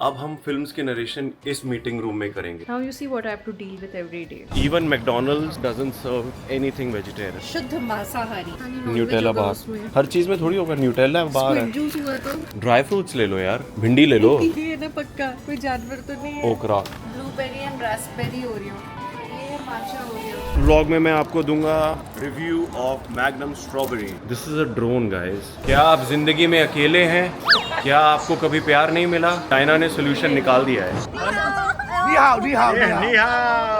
अब हम फिल्म्स के नरेशन इस मीटिंग रूम में करेंगे। Now you see what I have to deal with every day. Even McDonald's doesn't serve anything vegetarian. शुद्ध मांसाहारी। न्यूटेला बार हर चीज में थोड़ी होगा, न्यूटेला बार है। जूस हुआ तो ड्राई फ्रूट्स ले लो यार, भिंडी ले लो। ये ना पक्का कोई जानवर तो नहीं है। ओकरा ब्लूबेरी एंड रास्पबेरी ओरियो, ये माचा ओरियो। व्लॉग में मैं आपको दूंगा review of Magnum strawberry. This is a drone guys. क्या आप जिंदगी में अकेले हैं? क्या आपको कभी प्यार नहीं मिला? चाइना ने सोल्यूशन निकाल दिया है।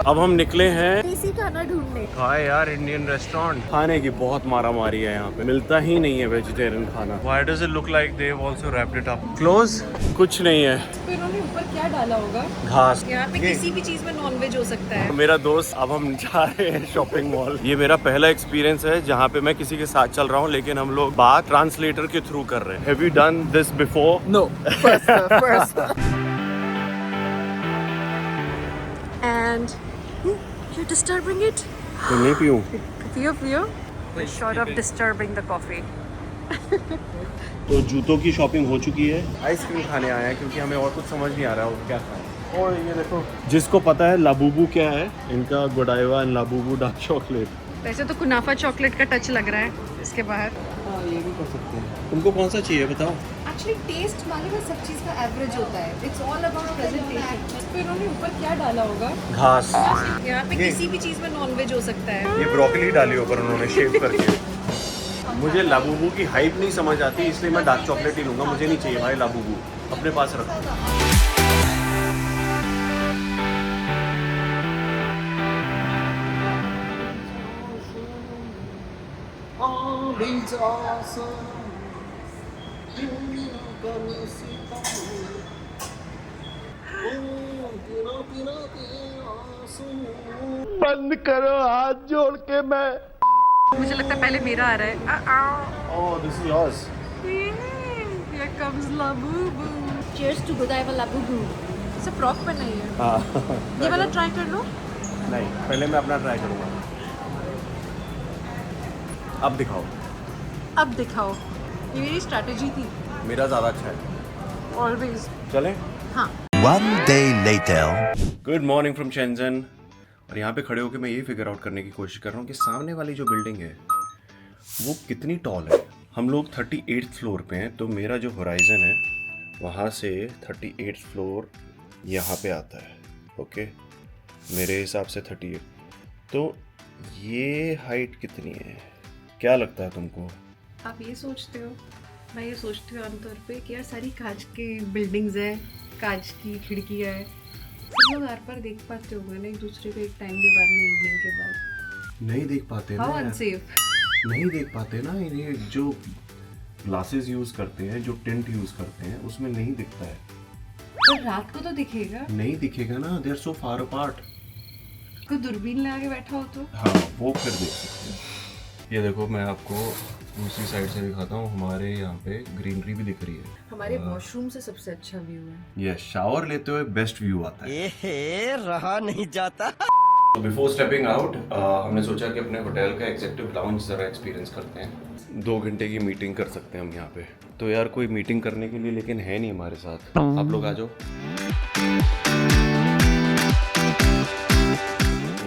अब हम निकले हैं देसी खाना ढूंढने। हाय यार, इंडियन रेस्टोरेंट। खाने की बहुत मारामारी है यहाँ पे, मिलता ही नहीं है वेजिटेरियन खाना। Why does it look like they have also wrapped it up? Close? कुछ नहीं है। तो इन्होंने ऊपर क्या डाला होगा? घास। यहाँ पे किसी भी चीज में नॉनवेज हो सकता है। मेरा दोस्त, अब हम जा रहे हैं शॉपिंग मॉल। ये मेरा पहला एक्सपीरियंस है जहाँ पे मैं किसी के साथ चल रहा हूँ, लेकिन हम लोग बात ट्रांसलेटर के थ्रू कर रहे हैं। Have you done this before? No, first. And you're disturbing it? तो नहीं पीऊँ? Fear. Short of disturbing the coffee. तो जूतों की शॉपिंग हो चुकी है। आइसक्रीम खाने आए हैं क्योंकि हमें और कुछ समझ नहीं आ रहा है क्या खाएं। और ये देखो, जिसको पता है लाबूबू क्या है, इनका गोडाइवा एंड लाबूबू डार्क चॉकलेट। वैसे तो कुनाफा चॉकलेट का टच लग रहा है इसके बाहर। हाँ, ये भी कर सकते हैं। तुमको कौन सा चाहिए बताओ? एक्चुअली टेस्ट माने ना सब चीज़ का एवरेज होता है। It's all about presentation. तो इन्होंने ऊपर क्या डाला होगा? घास। यहाँ पे किसी भी चीज़ में नॉनवेज हो सकता है। ये ब्रोकली डाली ऊपर उन्होंने शेव करके। मुझे लाबूबू की हाइप नहीं समझ आती, इसलिए मैं डार्क चॉकलेट ही लूँगा। मुझे नहीं चाहिए भाई लाबूबू, अपने पास रखो। बंद करो हाथ जोड़ के। मैं मुझे लगता है पहले मेरा आ रहा है। Oh, this is yours. Here comes Labubu. Cheers to Godiva Labubu. इसे फ्रॉक पहना ही है। हाँ, ये वाला ट्राई कर लो। नहीं, पहले मैं अपना ट्राई करूँगा। अब दिखाओ। अब दिखाओ। ये मेरी स्ट्रैटेजी थी। मेरा ज़्यादा अच्छा है। ऑलवेज। चलें? हाँ। One day later. Good morning from Shenzhen. और यहाँ पे खड़े होकर मैं यही फिगर आउट करने की कोशिश कर रहा हूँ कि सामने वाली जो बिल्डिंग है वो कितनी टॉल है। हम लोग 38th फ्लोर पे हैं, तो मेरा जो होराइजन है वहाँ से 38th फ्लोर यहाँ पे आता है। ओके, मेरे हिसाब से 38। तो ये हाइट कितनी है, क्या लगता है तुमको? आप ये सोचते हो, मैं ये सोचती हूँ आमतौर पे कि यार सारी कांच की बिल्डिंग्स हैं, कांच की खिड़कियाँ हैं, सब लोग आर पार देख पाते होंगे ना एक दूसरे को एक टाइम के बाद में, इवनिंग के बाद। नहीं देख पाते ना हाउ यार। अनसेफ। नहीं देख पाते ना, ये जो ग्लासेस यूज करते हैं, जो टिंट यूज करते हैं, उसमें नहीं दिखता है। पर रात को तो दिखेगा। नहीं दिखेगा ना, they are so far apart. कोई दूरबीन लगा के बैठा हो तो। हाँ, वो फिर देख सकते हैं। ये देखो, मैं आपको दूसरी साइड से दिखाता हूँ। हमारे यहाँ पे ग्रीनरी भी दिख रही है। हमारे वॉशरूम से सबसे अच्छा व्यू है। ये शावर लेते हुए बेस्ट व्यू आता है। एहे, रहा नहीं जाता। बिफोर स्टेपिंग आउट हमने सोचा कि अपने होटल का एग्जीक्यूटिव लाउंज जरा एक्सपीरियंस करते हैं। 2 घंटे की मीटिंग कर सकते हैं हम यहाँ पे। तो यार कोई मीटिंग करने के लिए लेकिन है नहीं हमारे साथ। आप लोग आ जाओ।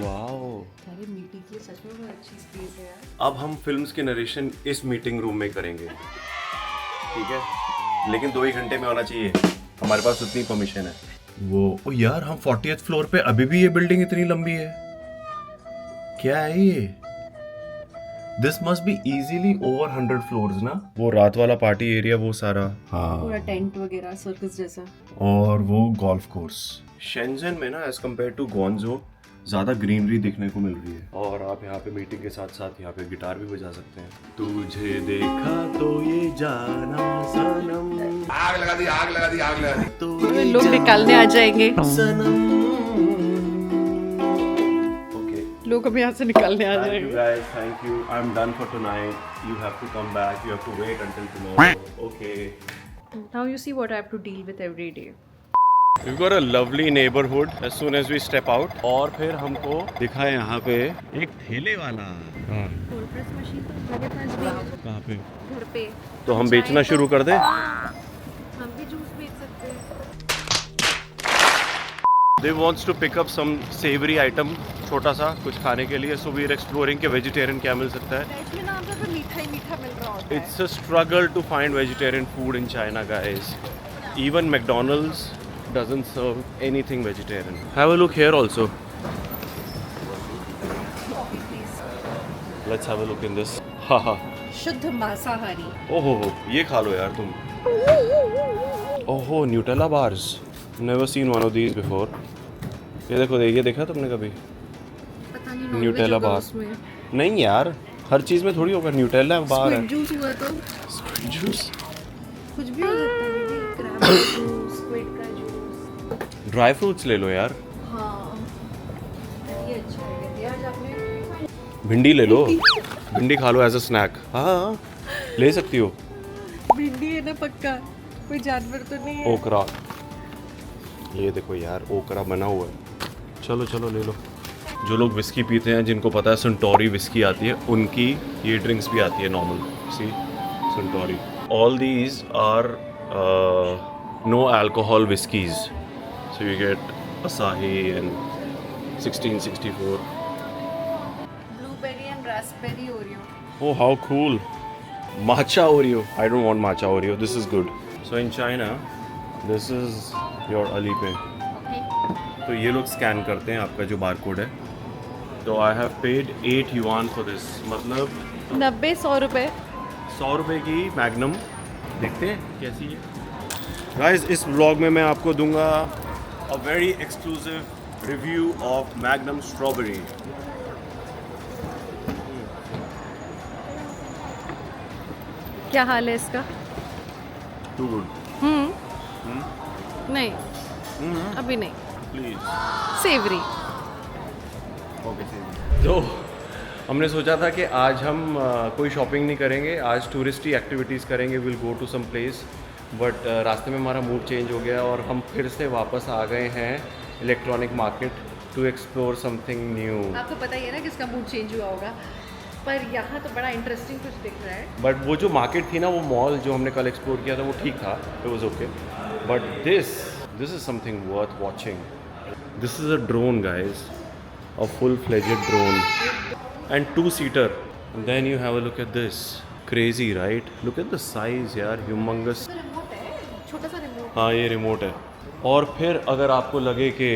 वाओ, सारी मीटिंग के लिए सच में बहुत अच्छी स्पेस है यार। अब हम फिल्म्स के नरेशन इस मीटिंग रूम में करेंगे, ठीक है? लेकिन 2 ही घंटे में होना चाहिए, हमारे पास उतनी परमिशन है। वो यार, हम 40th फ्लोर पे, अभी भी ये बिल्डिंग इतनी लंबी है। क्या है ये? This must be easily over 100 floors ना। वो रात वाला पार्टी एरिया, वो सारा। हाँ, पूरा टेंट वगैरह सर्कस जैसा। और वो गोल्फ कोर्स। शेंजन में ना एज कम्पेयर टू ग्वांगझो ज़्यादा ग्रीनरी देखने को मिल रही है। और आप यहाँ पे मीटिंग के साथ साथ यहाँ पे गिटार भी बजा सकते हैं। तुझे देखा तो ये जाना सनम, आग लगा दी, आग लगा दी, आग लगा दी। तो लोग निकालने आ जाएंगे। सनम। ओके, लोग अब यहाँ से निकालने आ थैंक यू जाएंगे। Guys, thank you. I am done for tonight. You have to come back, you have to wait until tomorrow. Okay, Now you see what I have to deal with every day. We've got a lovely neighborhood as soon as we step out। और फिर हमको दिखा है यहाँ पे एक ठेले वाला। कोल्ड प्रेस मशीन तो मेरे पास भी है। कहाँ पे? घर पे। तो हम बेचना शुरू कर दें? हम भी जूस बेच सकते हैं। They wants to pick up some savoury item, छोटा सा कुछ खाने के लिए. सो वी आर एक्सप्लोरिंग कि वेजिटेरियन क्या मिल सकता है. वेज में नाम पर मीठा ही मीठा मिल रहा होता है. It's a struggle to find vegetarian food in China, guys. Even McDonald's doesn't serve anything vegetarian. Have a look here also. Let's have a look in this. Haha. शुद्ध मांसाहारी. ओहो, ये खा लो यार तुम. ओहो, Nutella bars. Never seen one of these before. ये देखा तुमने कभी? पता नहीं न्यूटेला बार. उसमें. नहीं यार, हर चीज़ में थोड़ी होगा. न्यूटेला बार है. स्क्विड जूस हुआ तो जूस. कुछ भी हो सकता है दीदी. क्रैब का जूस, स्क्विड का जूस. ड्राई फ्रूट्स ले लो यार. हाँ, ये अच्छा है दिया आज आपने. भिंडी ले लो. भिंडी खा लो एज अ स्नैक. हाँ, ले सकती हो. भिंडी है ना पक्का, कोई जानवर तो नहीं है. ओकरा. ये देखो यार, ओकरा बना हुआ है. चलो चलो ले लो. जो लोग विस्की पीते हैं, जिनको पता है संटोरी विस्की आती है, उनकी ये ड्रिंक्स भी आती है normal. See, Suntory. All these are no alcohol whiskies. So you get Asahi and 1664. Blueberry and raspberry Oreo. Oh, how cool. Matcha Oreo. I don't want matcha Oreo. This is good. So in China, this is your Alipay. तो ये लोग scan करते हैं आपका जो bar code है. तो I have paid 8 yuan for this. मतलब 90-100 रुपए. 100 रुपये की मैग्नम. देखते हैं कैसी है. गाइस, इस व्लॉग में मैं आपको दूंगा a very exclusive review of Magnum strawberry. क्या हाल है इसका? Too good. नहीं, अभी नहीं. प्लीज. सेवरी. तो हमने सोचा था कि आज हम कोई शॉपिंग नहीं करेंगे. आज टूरिस्टी एक्टिविटीज़ करेंगे. Will go to some place. But रास्ते में हमारा मूड चेंज हो गया और हम फिर से वापस आ गए हैं electronic market to explore something new. आपको पता ही है ना किसका मूड चेंज हुआ होगा, पर यहाँ तो बड़ा इंटरेस्टिंग कुछ दिख रहा है. बट वो जो मार्केट थी ना, वो मॉल जो हमने कल एक्सप्लोर किया था, वो ठीक था. It was okay. But this is something worth watching. This is a drone guys. A full fledged drone and 2-seater. Then you have a look at this. Crazy right? Look at the size यार, humongous. Remote है, छोटा सा remote. हाँ, ये remote है. और फिर अगर आपको लगे कि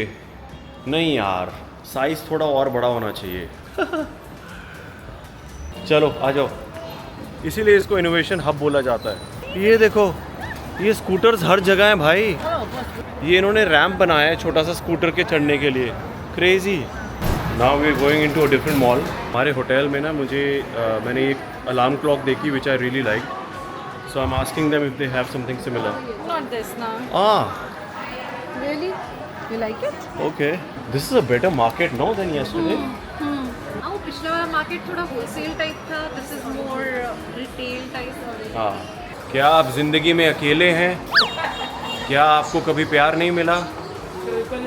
नहीं यार, साइज़ थोड़ा और बड़ा होना चाहिए, चलो आ जाओ. इसीलिए इसको इनोवेशन हब बोला जाता है. ये देखो, ये स्कूटर्स हर जगह हैं भाई. ये इन्होंने रैंप बनाया है छोटा सा स्कूटर के चढ़ने के लिए. Crazy. Now we are going into a different mall. हमारे होटल में ना मैंने एक अलार्म क्लॉक देखी which I really like. So I am asking them if they have something similar. Not this now. Really? You like it? Okay. This is a better market now than yesterday. हाँ, पिछला वाला market थोड़ा wholesale type था. This is more retail type. हाँ. क्या आप जिंदगी में अकेले हैं? क्या आपको कभी प्यार नहीं मिला?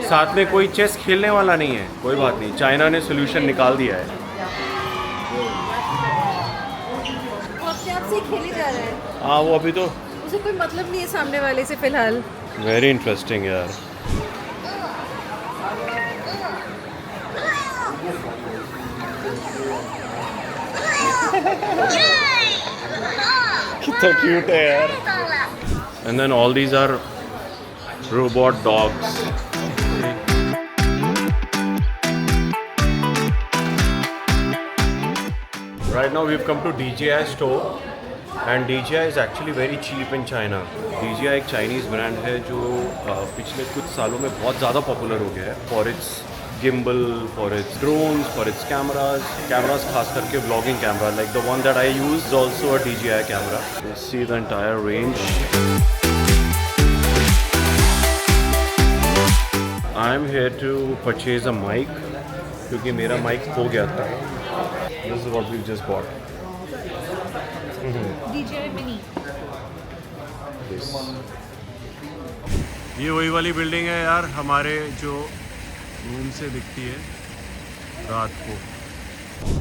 साथ में कोई चेस खेलने वाला नहीं है? कोई बात नहीं, चाइना ने सोल्यूशन निकाल दिया है. वो अपने आप से खेले जा रहे हैं. हाँ, वो अभी तो उसे कोई मतलब नहीं है सामने वाले से फिलहाल. वेरी इंटरेस्टिंग यार. कितना क्यूट है यार. And then all these are robot dogs. Right now we've come to DJI store and DJI is actually very cheap in China. DJI एक चाइनीज़ ब्रांड है जो पिछले कुछ सालों में बहुत ज़्यादा पॉपुलर हो गया है for its gimbal, for its drones, for its cameras खास करके vlogging camera. Like the one that I use is also a DJI camera. You can see the entire range. I am here to purchase a mic क्योंकि मेरा mic खो गया था. This is what we just bought. DJI Mini. Yes. ये वही वाली building है यार, हमारे जो रूम से दिखती है रात को.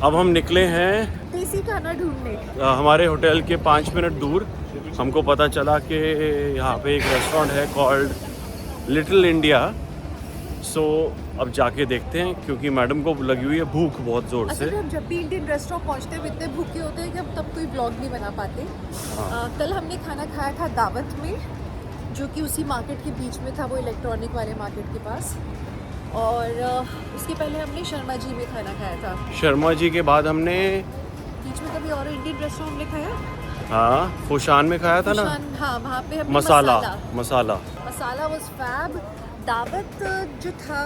अब हम निकले हैं देसी खाना ढूंढने. हमारे होटल के 5 मिनट दूर. हमको पता चला कि यहाँ पे एक रेस्टोरेंट है कॉल्ड लिटिल इंडिया सो अब जाके देखते हैं, क्योंकि मैडम को लगी हुई है भूख बहुत ज़ोर से। असल में हम जब भी इंडियन रेस्टोरेंट पहुंचते हैं इतने भूखे होते हैं कि हम तब कोई ब्लॉग नहीं बना पाते। कल हमने खाना खाया था दावत में, जो कि उसी मार्केट के बीच में था, वो इलेक्ट्रॉनिक वाले मार्केट के पास। और उसके पहले हमने शर्मा जी में खाना खाया था। शर्मा जी के बाद हमने बीच में कभी और इंडियन रेस्टोरेंट हमने खाया? हाँ फुशान में खाया था ना, हाँ वहाँ पे हमने मसाला मसाला वाज फैब। दावत जो था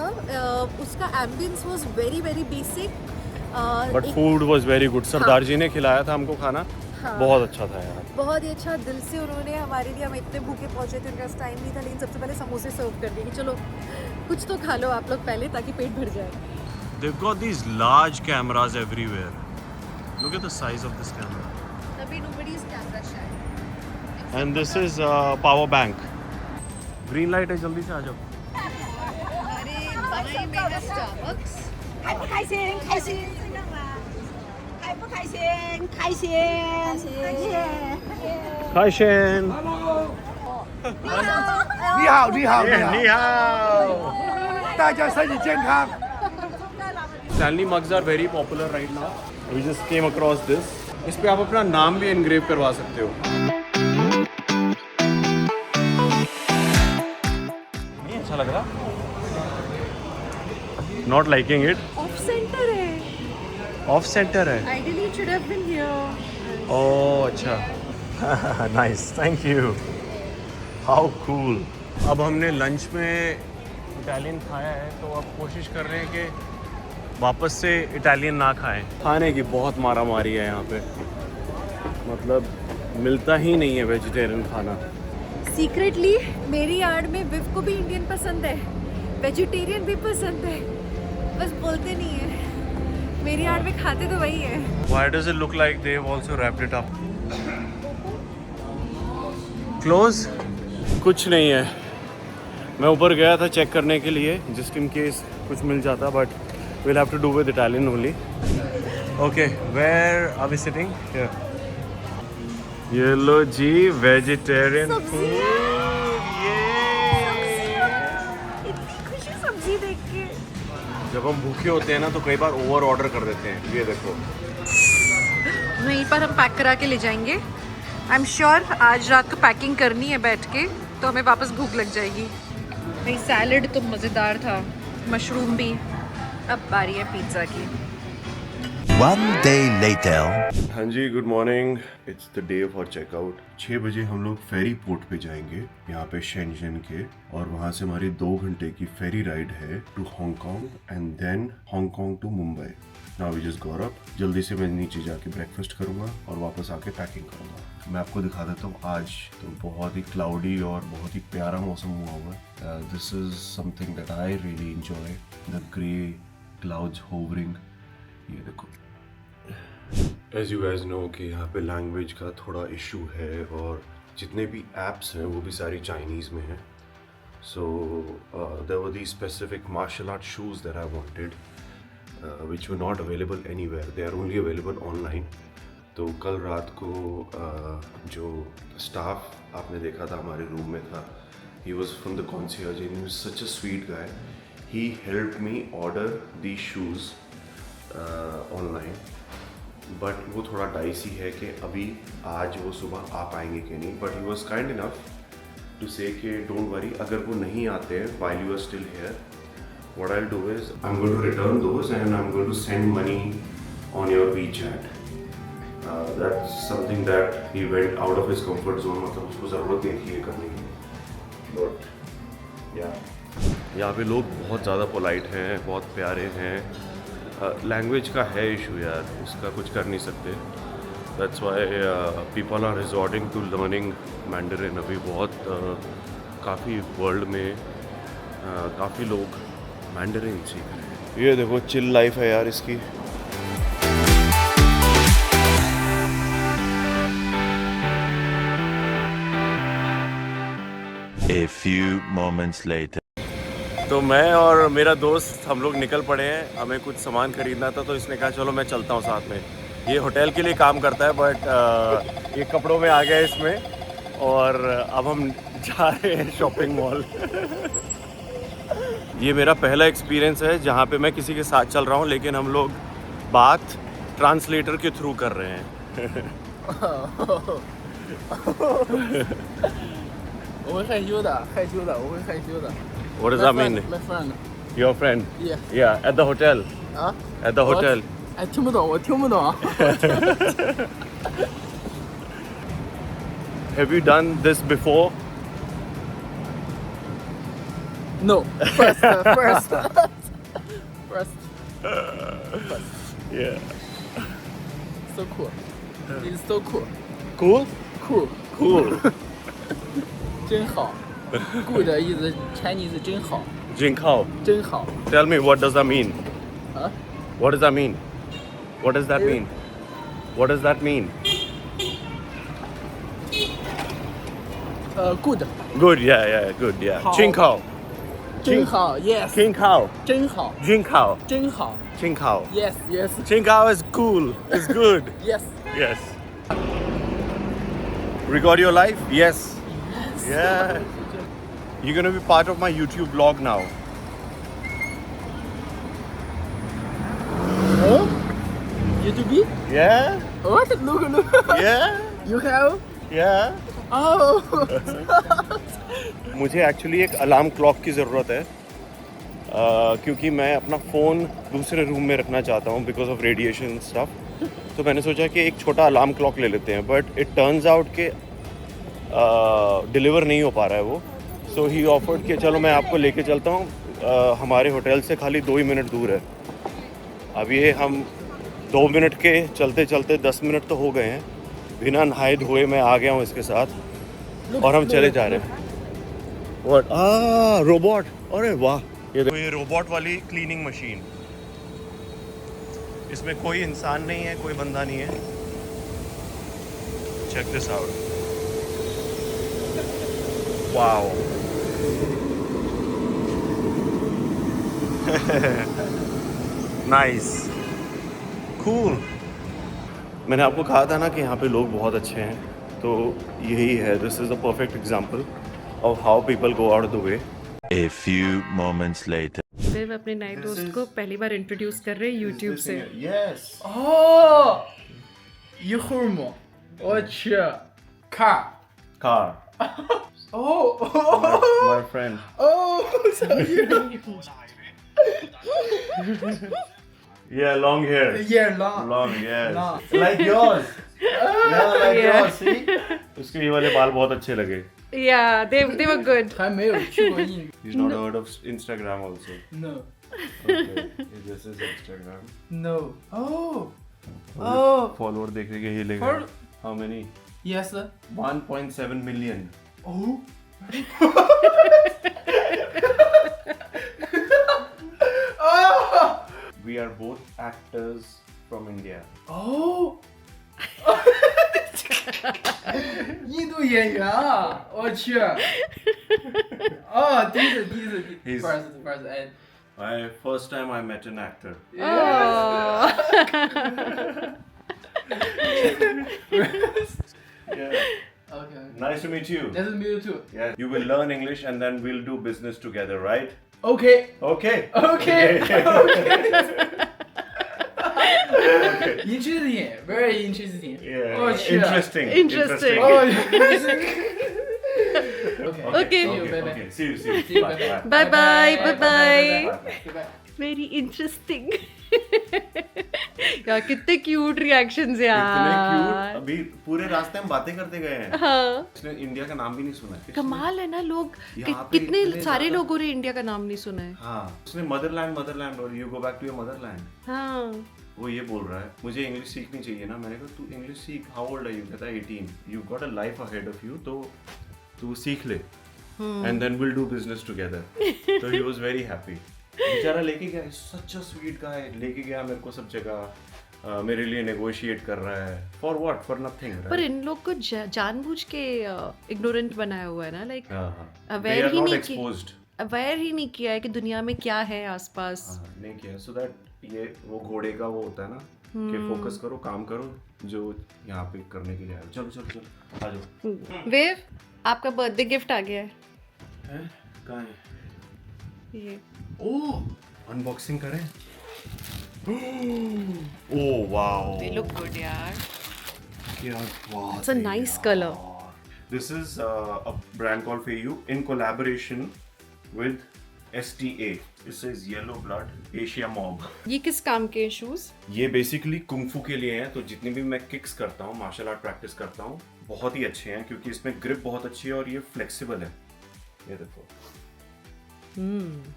उसका ambience was very very basic, but food was very good. Sardar ji ने खिलाया था हमको खाना, हाँ। बहुत अच्छा था यार। बहुत ही अच्छा दिल से उन्होंने हमारे लिए, हम इतने भूखे पहुंचे थे, उनका टाइम नहीं था, लेकिन सबसे पहले समोसे सर्व कर दिए कि चलो कुछ तो खा लो आप लोग पहले, ताकि पेट भर जाए। They've got these large cameras everywhere. Look at the size of this camera. तभी nobody is camera shy. And this is power bank. Green light है, जल्दी से आ जाओ। अरे भाई मेरा Starbucks 开不开心？开心，开不开心？开心，开心。 Kaishen. 你好，你好，你好， Ni hao. 大家身体健康。 Stanley mugs are very popular right now. We just came across this. इस पे आप अपना नाम भी एनग्रेव करवा सकते हो। नहीं अच्छा लग रहा? Not liking it. Of centre है। Off center है। Ideally it should have been here. ओह अच्छा। Nice, thank you. How cool. अब हमने लंच में इटालियन खाया है, तो अब कोशिश कर रहे हैं कि वापस से इटालियन ना खाएं। खाने की बहुत मारा मारी है यहाँ पे, मतलब मिलता ही नहीं है वेजिटेरियन खाना। सीक्रेटली मेरी आड़ में विव को भी इंडियन पसंद है, वेजिटेरियन भी पसंद है, बस बोलते नहीं है। मेरी आड़ में खाते तो वही है। Why does it look like they've also wrapped it up? Close? कुछ नहीं है। मैं ऊपर गया था चेक करने के लिए, just in case कुछ मिल जाता, but we'll have to do with Italian only. Okay, where are we sitting? Here. ये लो जी, vegetarian food. इतनी खुशी सब्जी देख के। जब हम भूखे होते हैं ना, तो कई बार ओवर ऑर्डर कर देते हैं। ये देखो, वहीं पर हम पैक करा के ले जाएंगे। आई एम श्योर आज रात को पैकिंग करनी है बैठ के, तो हमें वापस भूख लग जाएगी। भाई सैलड तो मज़ेदार था, मशरूम भी। अब बारी है पिज़्ज़ा की। One day later. हाँ जी, good morning. It's the day for checkout. 6 बजे हम लोग फेरी पोर्ट पे जाएंगे, यहाँ पे शेंजन के, और वहाँ से हमारी 2 घंटे की फेरी राइड है to Hong Kong and then Hong Kong to Mumbai. Now we just got up. जल्दी से मैं नीचे जाके ब्रेकफास्ट करूँगा और वापस आके पैकिंग करूँगा। मैं आपको दिखा देता हूँ। आज तो बहुत ही क्लाउडी और बहुत ही प्यारा मौसम हुआ हुआ है। This is something that I really enjoy, the grey clouds hovering. ये देखो, एज यू गाइज नो कि यहाँ पे लैंग्वेज का थोड़ा इशू है, और जितने भी ऐप्स हैं वो भी सारी चाइनीज़ में हैं। So there were these specific martial art shoes that I wanted which were not available anywhere, they are only available online. तो कल रात को जो स्टाफ आपने देखा था हमारे रूम में था, he was from the concierge and he was such a sweet guy. He helped me order these shoes online, but वो थोड़ा डाइसी है कि अभी आज वो सुबह आ पाएंगे कि नहीं। But he was kind enough to say कि डोंट वरी, अगर वो नहीं आते हैं while you are still here, what I'll do is I'm going to return those and I'm going to send money on your WeChat. That's something that he went out of his comfort zone, मतलब उसको ज़रूरत नहीं थी ये करने की। But yeah, यहाँ पे लोग बहुत ज़्यादा पोलाइट हैं, बहुत प्यारे हैं। लैंग्वेज का है इशू यार, उसका कुछ कर नहीं सकते। That's why people are resorting to learning Mandarin. अभी बहुत काफ़ी वर्ल्ड में काफ़ी लोग मैंडरिन सीख रहे हैं। ये देखो, चिल लाइफ है यार इसकी। A few moments later. तो मैं और मेरा दोस्त हम लोग निकल पड़े हैं। हमें कुछ सामान खरीदना था, तो इसने कहा चलो मैं चलता हूँ साथ में। ये होटल के लिए काम करता है, बट ये कपड़ों में आ गया इसमें, और अब हम जा रहे हैं शॉपिंग मॉल। ये मेरा पहला एक्सपीरियंस है जहाँ पे मैं किसी के साथ चल रहा हूँ, लेकिन हम लोग बात ट्रांसलेटर के थ्रू कर रहे हैं. 我会害羞的，害羞的，我会害羞的。 What does that mean? My friend. Your friend? Yeah. Yeah, at the hotel. 啊？ At the hotel. 哎，听不懂，我听不懂。 Have you done this before? No. First. First. Yeah. So cool. It's so cool. Cool? Cool. Cool. 真好。Good is Chinese 真好， Jinkao. 真好。 Tell me, what does that mean? 啊？ What does that mean? What does that mean? What does that mean? Good. Good, yeah, good, yeah. 好。 Jinkao. 真好。Yes. Jinkao. 真好。 Jinkao. 真好。 Jinkao. Yes. Yes. Jinkao is cool. It's good. Yes. Yes. Record your life? Yes. Yeah. You're gonna be part of my YouTube vlog now. Oh? YouTube? Yeah? What? Look. Yeah? You have? Yeah? Oh. मुझे actually एक alarm clock की ज़रूरत है क्योंकि मैं अपना phone दूसरे room में रखना चाहता हूँ बिकॉज ऑफ रेडिएशन स्टफ. तो मैंने सोचा कि एक छोटा अलार्म क्लॉक ले लेते हैं, बट इट टर्न्स आउट के डिलीवर नहीं हो पा रहा है वो. सो ही ऑफर्ड कि चलो मैं आपको लेके चलता हूँ, हमारे होटल से खाली 2 ही मिनट दूर है. अब ये हम 2 मिनट के चलते चलते 10 मिनट तो हो गए हैं. बिना नहाए धोए मैं आ गया हूँ इसके साथ और हम चले जा रहे हैं. What? रोबोट. अरे वाह, ये देखो, ये रोबोट वाली क्लीनिंग मशीन. इसमें कोई इंसान नहीं है, कोई बंदा नहीं है. Check this out. Wow. Nice. Cool. मैंने आपको कहा था ना कि यहाँ पे लोग बहुत अच्छे हैं, तो यही है. This is the perfect example of how people go out of the way. A few moments later. फिर अपने नए दोस्त को पहली बार इंट्रोड्यूस कर रहे हैं यूट्यूब से. Yes. Oh. 一会儿嘛，我去看。 Car. Oh. My friend. Oh. Sorry. Yeah, long hair. Yeah, long. Long, yes. Long. Like yours. Yeah, like Yeah. yours. See? उसके ये वाले बाल बहुत अच्छे लगे. Yeah, they were good. 还没有去过印。 He's not heard of Instagram also. No. Okay. This is Instagram. No. Oh. Oh. Follower देखने के ही लेगा. Follow- How many? Yes. 1.7 million. Oh. We are both actors from India. Oh. 印度演员啊！我去。哦，第一次 He's- first I First time I met an actor. Oh. Yeah. okay. Nice to meet you. Nice to meet you too. Yeah. You will learn English and then we'll do business together, right? Okay. Okay. Okay. Interesting. Very interesting. Yeah. 我去。 Interesting. Interesting. Oh, interesting. Okay. Okay. See you. Bye bye. Okay. See you. See you. Bye bye. Bye bye. Bye bye. Bye. Very interesting. यार कितने cute reactions इतने यार. Cute. अभी पूरे रास्ते हम बातें करते गए हैं. हाँ. इसने इंडिया का नाम भी नहीं सुना है. कमाल है ना लोग यहाँ पे कितने इतने सारे ज्यादा- लोगों ने इंडिया का नाम नहीं सुना है. हाँ. उसने मदरलैंड और you go back to your motherland. हाँ. वो ये बोल रहा है मुझे इंग्लिश सीखनी चाहिए ना. मैंने कहा तू इंग्लिश सीख. How old are you? कहता है 18. You got a life ahead of you, तो तू सीख ले and then will do business together. तो ही वाज वेरी हैप्पी. बेचारा लेके गया. Such a sweet guy. लेके गया मेरे को सब जगह. मेरे लिए नेगोशिएट कर रहा है. For what? For nothing. पर इन लोग को जानबूझ के इग्नोरेंट बनाया हुआ है ना. लाइक हाँ. अवेयर ही नहीं किया. एक्सपोज्ड. अवेयर ही नहीं किया है कि दुनिया में क्या है आसपास. नहीं किया. सो दैट ये वो घोड़े का वो होता है ना कि फोकस करो, काम करो जो यहाँ पे करने के लिए आए. चलो चलो चलो आ जाओ. वेव आपका बर्थडे गिफ्ट आ गया है. हैं? कहाँ है? ये ओह, अनबॉक्सिंग करें। Oh wow, they look good यार। क्या बात It's a है nice यार। color. This is a brand called Feiyu in collaboration with STA. This is Yellow Blood Asia Mob. ये किस काम के शूज? ये बेसिकली कुंफू के लिए हैं, तो जितनी भी मैं किक्स करता हूँ, मार्शल आर्ट प्रैक्टिस करता हूँ, बहुत ही अच्छे हैं क्योंकि इसमें ग्रिप बहुत अच्छी है और ये फ्लेक्सिबल है। ये देखो।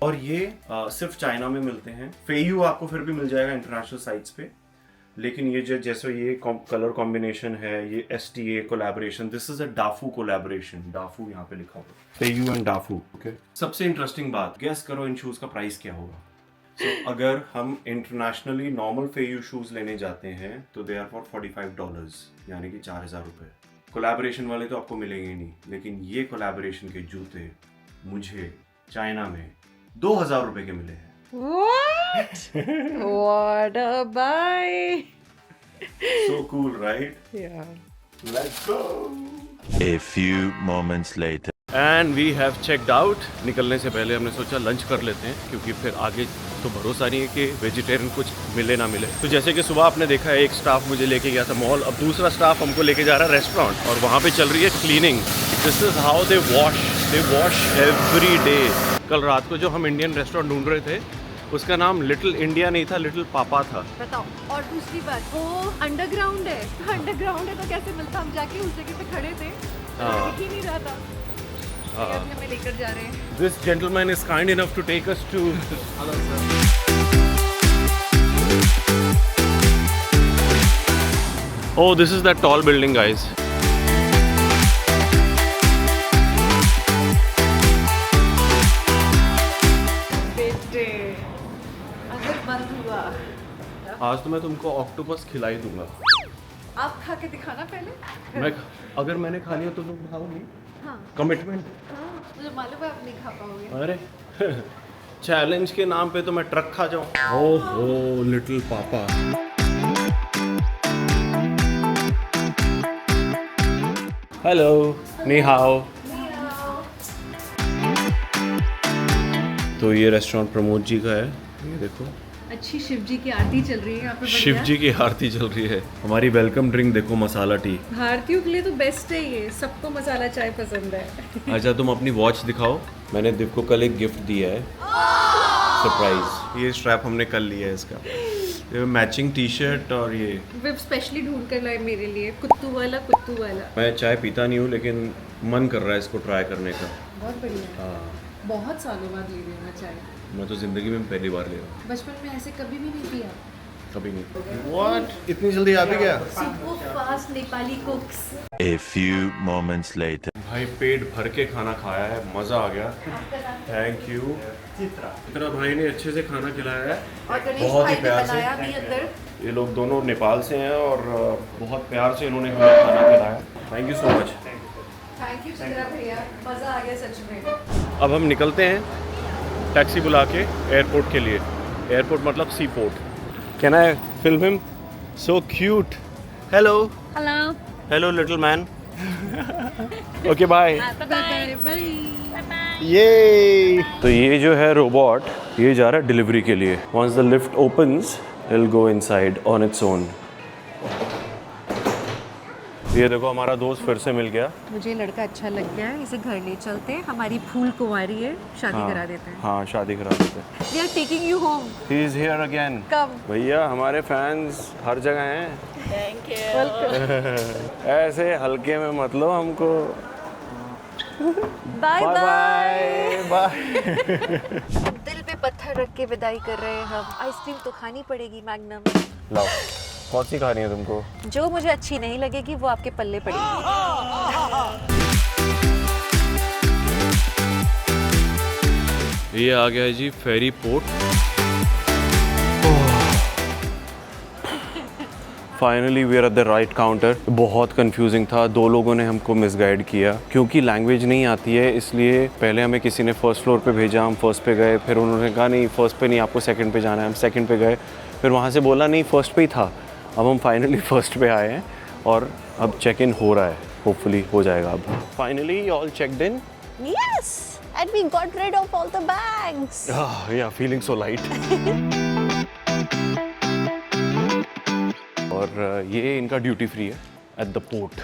और ये सिर्फ चाइना में मिलते हैं। फेयू आपको फिर भी मिल जाएगा इंटरनेशनल साइट्स पे, लेकिन ये जो जैसे ये कलर कॉम्बिनेशन है, ये STA collaboration, this is a Dafu collaboration. Dafu यहाँ पे लिखा हुआ, फेयू एंड डाफू। ओके, सबसे इंटरेस्टिंग बात, गेस करो इन शूज का प्राइस क्या होगा। अगर हम इंटरनेशनली नॉर्मल फेयू शूज लेने जाते हैं तो दे आर फॉर $45, यानी कि 4000 रुपए। कोलैबोरेशन वाले तो आपको मिलेंगे ही नहीं, लेकिन ये कोलैबोरेशन के जूते मुझे चाइना में 2000 रुपए के मिले हैं। What? What a buy! So cool, right? Yeah. Let's go. A few moments later. And we have checked out. निकलने से पहले हमने सोचा लंच कर लेते हैं, क्योंकि फिर आगे तो भरोसा नहीं है कि वेजिटेरियन कुछ मिले ना मिले। तो जैसे कि सुबह आपने देखा है, एक स्टाफ मुझे लेके गया था मॉल, अब दूसरा स्टाफ हमको लेके जा रहा है रेस्टोरेंट, और वहाँ पे चल रही है cleaning. This is how they wash every day. कल रात को जो हम इंडियन रेस्टोरेंट ढूंढ रहे थे, उसका नाम लिटिल इंडिया नहीं था, लिटिल पापा था। बताओ। और दूसरी बात, वो अंडरग्राउंड है। अंडरग्राउंड है तो कैसे मिलता? हम जाके उस जगह पे खड़े थे, दिख ही नहीं रहा था। हमें लेकर जा रहे हैं। This gentleman is kind enough to take us to. Hello, sir. Oh, this is that tall building, guys. बेटे, अगर बंद हुआ, आज तो मैं तुमको ऑक्टोपस खिला ही दूंगा। आप खा के दिखाना पहले। मैं अगर मैंने खा लिया तो तुम खाओगी? हाँ। कमिटमेंट। हाँ, मुझे मालूम है आप नहीं खा पाओगे। अरे चैलेंज के नाम पे तो मैं ट्रक खा जाऊं। ओहो, लिटिल पापा। हेलो, नी हाओ। तो ये रेस्टोरेंट प्रमोद जी का है, ये देखो। अच्छी शिव जी की आरती चल रही है यहाँ पे। शिव जी की आरती चल रही है। हमारी वेलकम ड्रिंक देखो, मसाला टी। भारतीयों के लिए तो बेस्ट है ये, सबको मसाला चाय पसंद है। अच्छा, तुम अपनी वॉच दिखाओ। मैंने दिव को कल एक गिफ्ट दिया है, सरप्राइज। ये स्ट्रैप हमने कल लिया है इसका, ये मैचिंग टी शर्ट, और ये विव स्पेशली ढूंढ कर लाए मेरे लिए, कुत्तू वाला। मैं चाय पीता नहीं हूँ, लेकिन मन कर रहा है इसको ट्राई करने का। बहुत बढ़िया है। हाँ, बहुत सालों बाद ले रही हूँ मैं चाय। मैं तो जिंदगी में पहली बार ले रहा हूँ, बचपन में ऐसे कभी भी नहीं पिया। कभी नहीं। व्हाट, इतनी जल्दी आ भी गया? Super fast Nepali कुक्स। A few moments later. भाई पेट भर के खाना खाया है, मज़ा आ गया। Thank you. चित्रा भाई ने अच्छे से खाना खिलाया है, और गणेश बहुत भाई ही ने प्यार बनाया से। भी अंदर। ये लोग दोनों नेपाल से हैं और बहुत प्यार से इन्होंने हमें खाना खिलाया। Thank you so much. Thank you Chitra भैया, मज़ा आ गया सच में। अब हम निकलते हैं टैक्सी बुला के एयरपोर्ट के लिए। एयरपोर्ट मतलब sea port. Can I film him? So cute. Hello hello little man. Okay bye. ये तो ये जो है रोबोट, ये जा रहा है डिलीवरी के लिए। Once the lift opens it will go inside on its own. ये देखो, हमारा दोस्त फिर से मिल गया। मुझे लड़का अच्छा लग गया है, इसे घर ले चलते हैं। हमारी फूल कुंवारी है, शादी करा देते हैं। हाँ, शादी करा देते हैं। We are taking you home. He is here again. कब? भैया, हमारे फैंस हर जगह हैं। Thank you. ऐसे हल्के में मत लो हमको। Bye bye bye. दिल पे पत्थर रख के विदाई कर रहे हैं हम। आइसक्रीम तो खानी पड़ेगी मैग्नम। लाओ, कौन सी खानी है तुमको? जो मुझे अच्छी नहीं लगेगी वो आपके पल्ले पड़ेगी। ये आ गया है जी ferry port. Finally we are at the right counter. बहुत कंफ्यूजिंग था, दो लोगों ने हमको मिसगाइड किया। क्योंकि लैंग्वेज नहीं आती है, इसलिए पहले हमें किसी ने फर्स्ट फ्लोर पे भेजा, हम फर्स्ट पे गए। फिर उन्होंने कहा नहीं फर्स्ट पे नहीं, आपको सेकंड पे जाना है। हम सेकंड पे गए, फिर वहाँ से बोला नहीं फर्स्ट पे ही था। अब हम फाइनली फर्स्ट पे आए हैं और अब चेक इन हो रहा है। होपफुली हो जाएगा अब। Finally all checked in. Yes. And we got rid of all the bags. Yeah, feeling so light. और ये इनका ड्यूटी फ्री है at the port.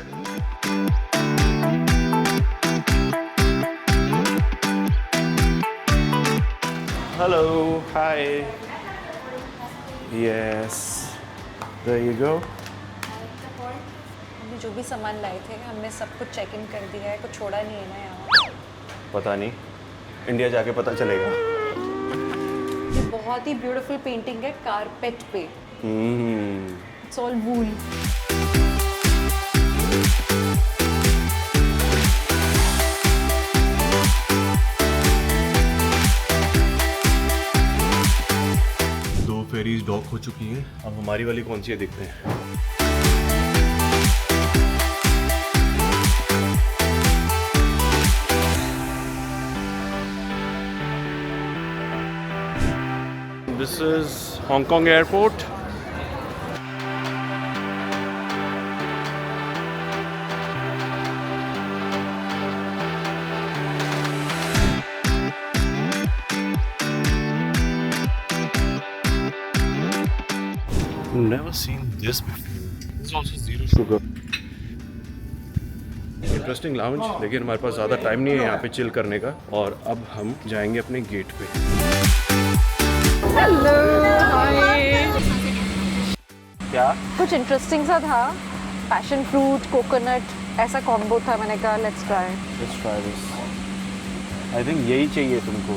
Hello, hi. Yes, there you go. हमने जो भी सामान लाए थे हमने सब कुछ चेक इन कर दिया है, कुछ छोड़ा नहीं है ना यहाँ. पता नहीं, इंडिया जाके पता चलेगा. ये बहुत ही ब्यूटीफुल पेंटिंग है कारपेट पे. इट्स ऑल वूल. दो फेरीज डॉक हो चुकी हैं. अब हमारी वाली कौन सी है देखते हैं. This is Hong Kong airport. Never seen this before. This is also zero sugar. Interesting lounge, लेकिन हमारे पास ज़्यादा टाइम नहीं है यहाँ पे चिल करने का. और अब हम जाएंगे अपने गेट पे. हेलो, हाय. क्या? कुछ इंटरेस्टिंग सा था. पैशन फ्रूट, कोकोनट ऐसा कॉम्बो था. मैंने कहा let's try. Let's try this. I think यही चाहिए तुमको.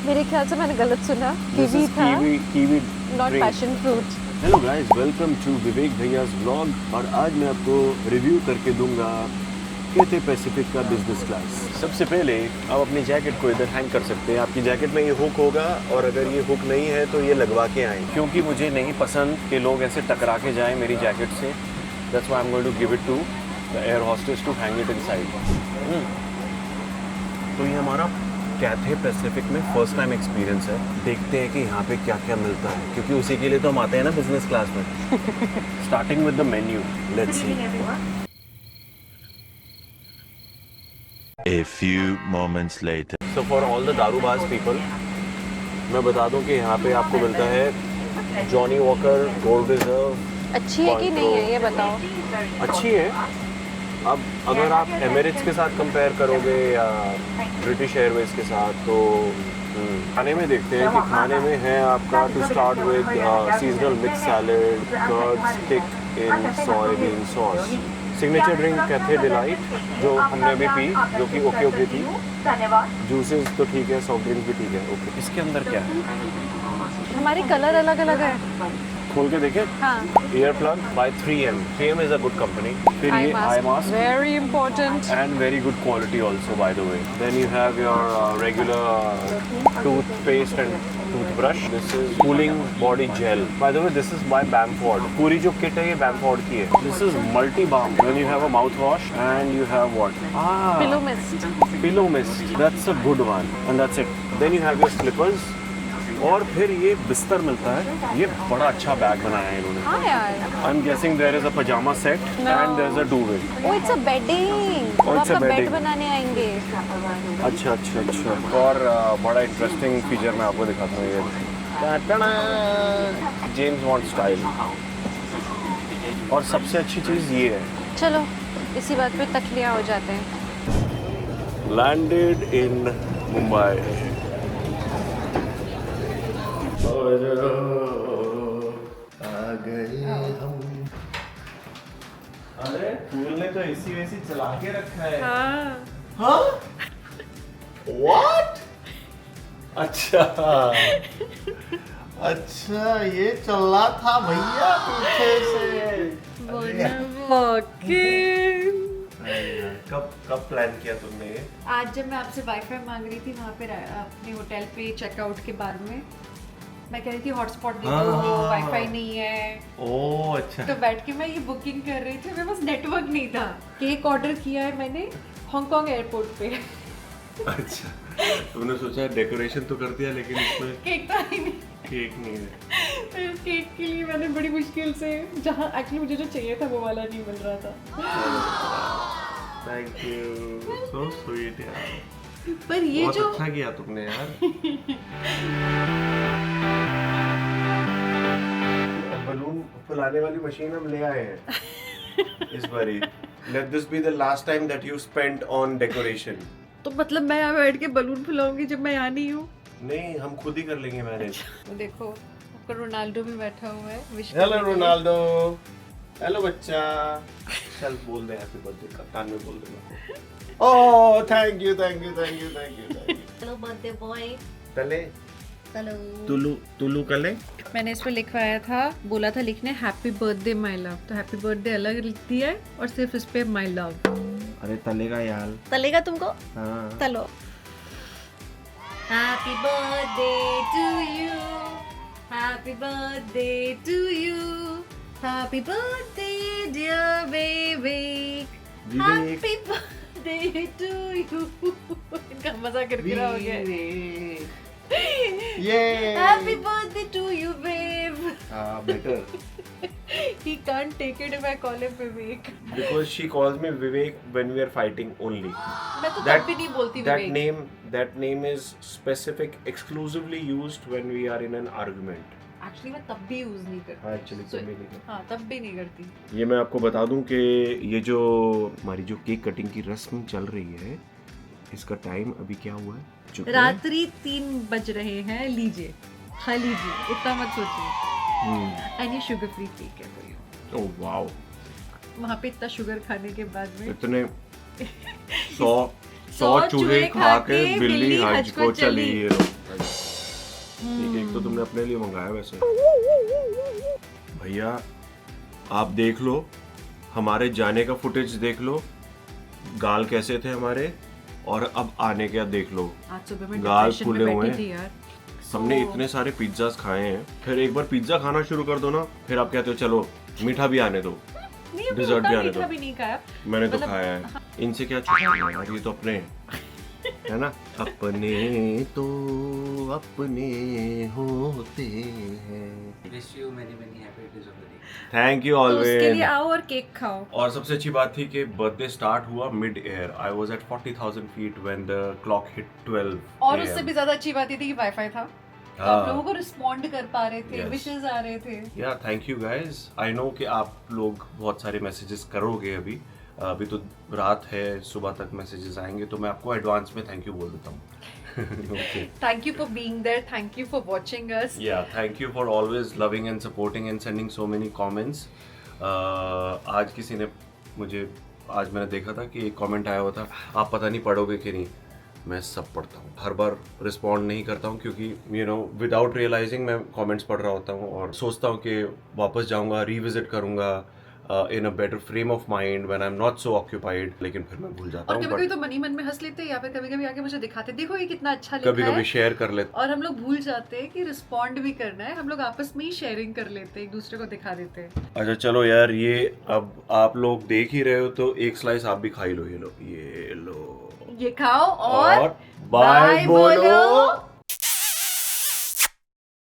मेरे ख्याल से मैंने गलत सुना. This कीवी is था, kiwi not drink. Passion fruit. Hello guys, welcome to Vivek भैयास व्लॉग. और आज मैं आपको रिव्यू करके दूंगा कैथे पैसिफिक का बिजनेस क्लास. सबसे पहले आप अपनी जैकेट को इधर हैंग कर सकते हैं. आपकी जैकेट में ये हुक होगा और अगर ये हुक नहीं है तो ये लगवा के आएँ, क्योंकि मुझे नहीं पसंद कि लोग ऐसे टकरा के जाएँ मेरी जैकेट से. That's why I am going to give it to the air hostess to hang it inside. तो ये हमारा कैथे पैसिफिक में फर्स्ट टाइम एक्सपीरियंस है. देखते हैं कि यहाँ पे क्या क्या मिलता है, क्योंकि उसी के लिए तो हम आते हैं ना बिजनेस क्लास में. Starting with the menu, let's see. A few moments later. So for all the दारूबाज पीपल, मैं बता दूं कि यहाँ पे आपको मिलता है जॉनी वॉकर, गोल्ड रिजर्व. अच्छी है कि नहीं है ये बताओ. अच्छी है. अब अगर आप एमिरेट्स के साथ कंपेयर करोगे या ब्रिटिश एयरवेज के साथ तो खाने में देखते हैं कि खाने में है आपका to start with seasonal mix salad, curd stick in soybean sauce. Signature drink Cathay delight जो हमने अभी पी, जो कि ओके ओके थी. जूसेस तो ठीक है, सॉफ्ट ड्रिंक भी ठीक है. ओके, इसके अंदर क्या है? हमारी कलर अलग अलग है. खोल के देखें. हाँ. Ear plug by 3M. 3M is a good company. फिर ये eye mask, very important and very good quality also, by the way. Then you have your regular toothpaste and toothbrush. This is cooling body gel. By the way, this is by Bamford. पूरी जो kit है ये Bamford की है. This is multi balm. Then you have a mouthwash and you have what? Pillow mist. Pillow mist. That's a good one. And that's it. Then you have your slippers. और फिर ये बिस्तर मिलता है. ये बड़ा अच्छा बैग बनाया है इन्होंने. हाँ यार. I'm guessing there is a pajama set and there's a duvet. Oh it's a bedding. Oh, it's a आपका बेड bedding. बनाने आएंगे. अच्छा अच्छा अच्छा. और बड़ा इंटरेस्टिंग फीचर मैं आपको दिखाता हूँ. ये जेम्स बॉन्ड स्टाइल. और सबसे अच्छी चीज़ ये है. चलो इसी बात पे तकलियाँ हो जाते हैं. Landed in Mumbai. आ गए हम. अरे फूल ने तो एसी वैसी चला के रखा है. हाँ? What? अच्छा अच्छा, ये चल रहा था भैया पीछे से. कब प्लान किया तुमने ये? आज जब मैं आपसे वाईफाई मांग रही थी वहाँ पे अपने होटल पे चेकआउट के बाद में, मैं कह रही थी हॉटस्पॉट दे दो, वाईफाई नहीं है. ओह अच्छा. तो बैठ के मैं ये बुकिंग कर रही थी. मेरे पास नेटवर्क नहीं था. केक ऑर्डर किया है मैंने हांगकांग एयरपोर्ट पे. अच्छा, तुमने सोचा डेकोरेशन तो कर दिया लेकिन इसमें केक था ही नहीं. केक नहीं है. तो इस केक के लिए मैंने बड़ी मुश्किल से, जहाँ एक्चुअली मुझे जो चाहिए था वो वाला नहीं मिल रहा था. थैंक यू, सो स्वीट यार. पर ये बहुत जो अच्छा किया तुमने यार। बलून फुलाने वाली मशीन हम ले आए हैं इस बारी। Let this be the last time that you spent on decoration. तो मतलब मैं यहाँ बैठ के बलून फुलाऊंगी जब मैं यहाँ नहीं हूँ? नहीं, हम खुद ही कर लेंगे मैनेज। तो देखो आपका रोनाल्डो भी बैठा हुआ है विश हेलो रोनाल्डो, हेलो बच्चा। चल बोल दे हैप्पी बर्थडे का, कान में बोल दे मेरे को। Oh thank you thank you thank you thank you thank you. Hello birthday boy तले हेलो तुलू कले। मैंने इस पर लिखवाया था, बोला था लिखने हैप्पी बर्थडे माय लव, तो हैप्पी बर्थडे अलग लिख दिया है और सिर्फ इस पे माय लव। अरे तलेगा यार। तलेगा तुमको हाँ। तलो happy birthday to you, happy birthday to you, happy birthday dear baby, happy birthday to you. इनका मजा करके रहा हो गया। Happy birthday to you, babe. Better. He can't take it if I call him Vivek. Because she calls me Vivek when we are fighting only. मैं तो तब भी नहीं बोलती विवेक। That name is specific, exclusively used when we are in an argument. Actually मैं तब भी use नहीं करती। हाँ actually तुम भी नहीं करती। हाँ तब भी नहीं करती। ये मैं आपको बता दूं कि ये जो हमारी जो केक कटिंग की रस्म चल रही है, इसका टाइम अभी क्या हुआ है? रात्रि 3 बज रहे हैं, लीजिए खा लीजिए, इतना मत सोचिए। एंड ये शुगर फ्री केक है कोई। ओह वाओ, वहाँ पे इतना शुगर खाने के बाद में इतने 100 चूहे खा के बिल्ली हज को चली। ये लो ये केक तो तुमने अपने लिए मंगाया वैसे। भैया आप देख लो, हमारे जाने का फुटेज देख लो, गाल कैसे थे हमारे, और अब आने का देख लो, आज सुबह में गाल डिप्रेशन फूले में हुए बैठी थी हैं। यार। हमने इतने सारे पिज्जास खाए हैं, फिर एक बार पिज्जा खाना शुरू कर दो ना, फिर आप कहते हो चलो मीठा भी आने दो, नहीं डिजर्ट भी आने मीठा दो। भी नहीं खाया। मैंने तो मतलब- खाया है। इनसे क्या छुपाना यार, ये तो अपने हैं, है ना। अपने तो अपने होते हैं। थैंक यू तो उसके लिए ऑलवेज। आओ और केक खाओ। और सबसे अच्छी बात थी कि बर्थडे स्टार्ट हुआ mid air. I was at 40,000 feet when the clock hit 12 और उससे भी ज्यादा अच्छी बात ये थी कि वाईफाई था, तो आप लोगों को रिस्पॉन्ड कर पा रहे थे, Yes. विशेस आ रहे थे। या thank you guys. I know कि आप लोग बहुत सारे मैसेजेस करोगे अभी तो रात है, सुबह तक मैसेजेस आएंगे, तो मैं आपको एडवांस में थैंक यू बोल देता हूँ। Okay. Thank you for being there. Thank you for watching us. Yeah, thank you for always loving and supporting and sending so many comments. आज किसी ने आज मैंने देखा था कि एक कमेंट आया हुआ था, आप पता नहीं पढ़ोगे कि नहीं। मैं सब पढ़ता हूँ, हर बार रिस्पॉन्ड नहीं करता हूँ क्योंकि विदाउट रियलाइजिंग मैं कमेंट्स पढ़ रहा होता हूँ और सोचता हूँ कि वापस जाऊँगा, रिविजिट करूँगा in a better frame of mind when I am not so occupied, लेकिन फिर मैं भूल जाता और हूँ। कभी-कभी तो मन ही मन में हंस लेते हैं या फिर कभी-कभी आके मुझे दिखाते, देखो ये कितना अच्छा लिखा कभी है। कभी शेयर कर लेते। और हम लोग भूल जाते हैं कि रिस्पॉन्ड भी करना है, हम लोग आपस में ही शेयरिंग कर लेते हैं, एक दूसरे को दिखा देते हैं। अच्छा चलो यार, ये अब आप लोग देख ही रहे हो तो एक स्लाइस आप भी खा ही लो। ये लो ये खाओ और बाय बोलो।